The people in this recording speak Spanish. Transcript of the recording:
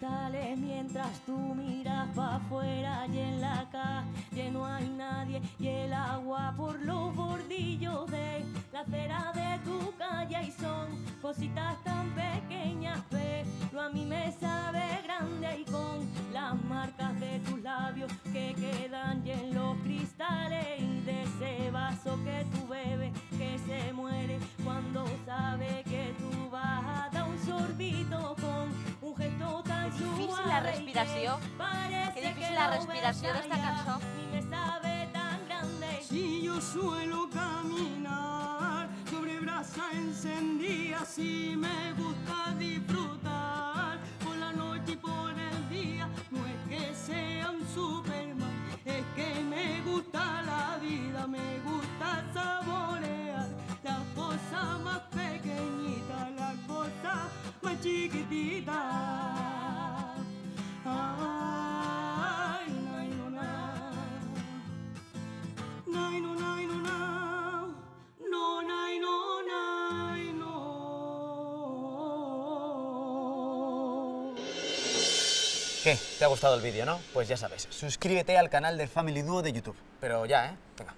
cristales mientras tú miras pa' afuera y en la calle no hay nadie y el agua por los bordillos de la acera de tu calle y son cositas tan pequeñas, pero a mí me sabe grande y con las marcas de tus labios que quedan y en los cristales y de ese vaso que tú bebes que se muere cuando sabe que tú vas a dar un sorbito con un gesto tan suave. Difícil la respiració. Que difícil la respiració d'esta cançó. Ni me sabe tan grande. Si yo suelo caminar sobre brasa encendida, si me gusta disfrutar por la noche y por el día, no es que sea un Superman, es que me gusta la vida, me gusta saborear las cosas más pequeñitas, las cosas más chiquititas. Ay, nay, no, na. Nay, no, nay, no, na. No, nay, no, nay, no. ¿Qué? ¿Te ha gustado el vídeo, no? Pues ya sabes, suscríbete al canal del Family Duo de YouTube. Pero ya, ¿eh? Venga.